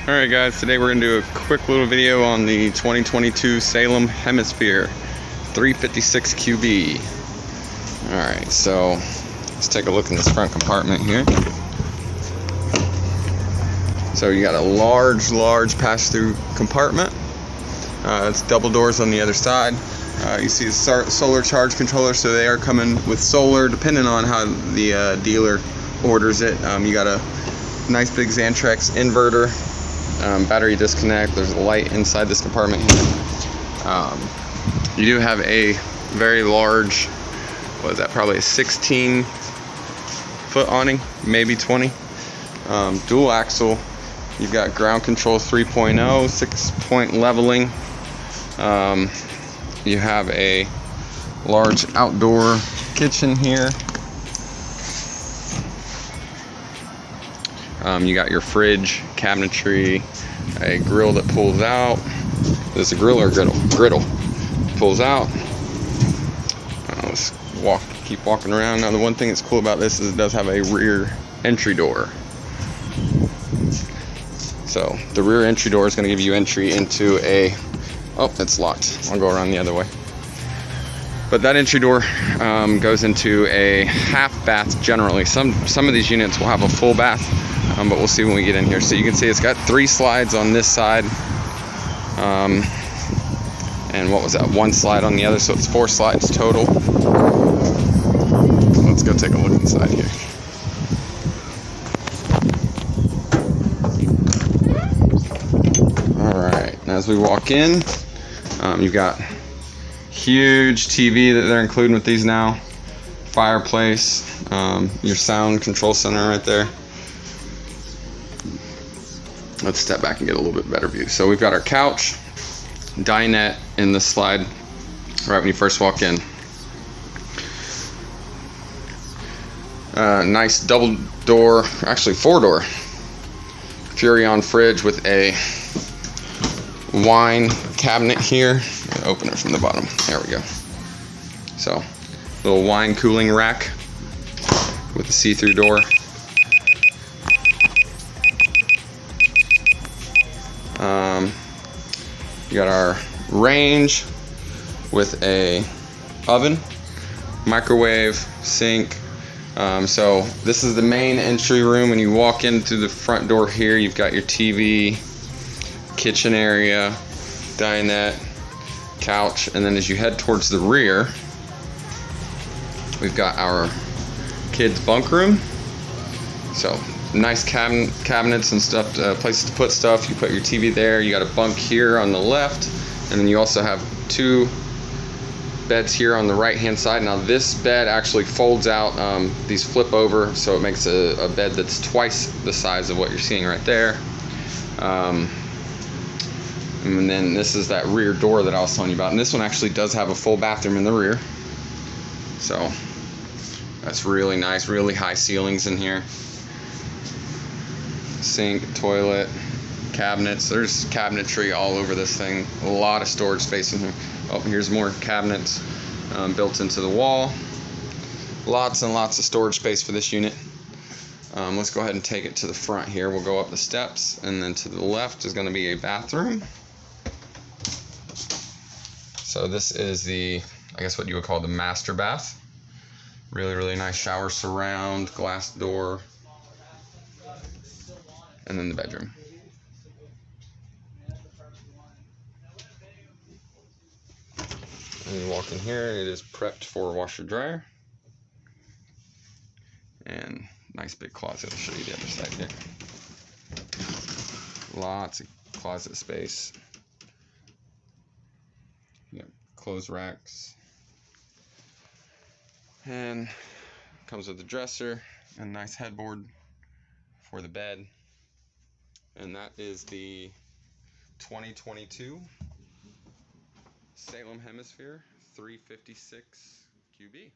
Alright guys, today we're going to do a quick little video on the 2022 Salem Hemisphere 356QB. Alright, so let's take a look in this front compartment here. So you got a large pass-through compartment. It's double doors on the other side. You see the solar charge controller, so they are coming with solar depending on how the dealer orders it. You got a nice big Xantrex inverter, battery disconnect. There's a light inside this compartment here. You do have a very large, what is that, probably a 16-foot awning, maybe 20. Dual axle. You've got ground control 3.0, 6-point leveling. You have a large outdoor kitchen here. You got your fridge, cabinetry, a grill that pulls out. Is it a grill or a griddle? Griddle. Pulls out. Let's keep walking around. Now the one thing that's cool about this is it does have a rear entry door. So the rear entry door is going to give you entry into a, oh, it's locked. I'll go around the other way. But that entry door goes into a half bath generally. Some of these units will have a full bath, but we'll see when we get in here. So you can see it's got 3 slides on this side, and what was that, 1 slide on the other, so it's 4 slides total. Let's go take a look inside here. Alright, as we walk in, you've got huge TV that they're including with these now, fireplace, your sound control center right there. Let's step back and get a little bit better view. So we've got our couch, dinette in the slide right when you first walk in. Nice double door, actually 4-door Furrion fridge with a wine cabinet here. Open it from the bottom. There we go. So, little wine cooling rack with a see-through door. You got our range with a oven, microwave, sink. So this is the main entry room. When you walk in through the front door here, you've got your TV, kitchen area, dinette, couch, and then as you head towards the rear, we've got our kids' bunk room. So nice cabinets and stuff, places to put stuff. You put your TV there. You got a bunk here on the left, and then you also have 2 beds here on the right hand side. Now this bed actually folds out. These flip over, so it makes a bed that's twice the size of what you're seeing right there. And then this is that rear door that I was telling you about, and this one actually does have a full bathroom in the rear. So that's really nice, really high ceilings in here. Sink, toilet, cabinets. There's cabinetry all over this thing. A lot of storage space in here. Oh, here's more cabinets built into the wall. Lots and lots of storage space for this unit. Let's go ahead and take it to the front here. We'll go up the steps, and then to the left is going to be a bathroom. So this is the, I guess what you would call the master bath. Really nice shower surround, glass door, and then the bedroom. And you walk in here, it is prepped for washer dryer. And nice big closet. I'll show you the other side here. Lots of closet space. Yep, clothes racks. And comes with a dresser and nice headboard for the bed. And that is the 2022 Salem Hemisphere 356QB.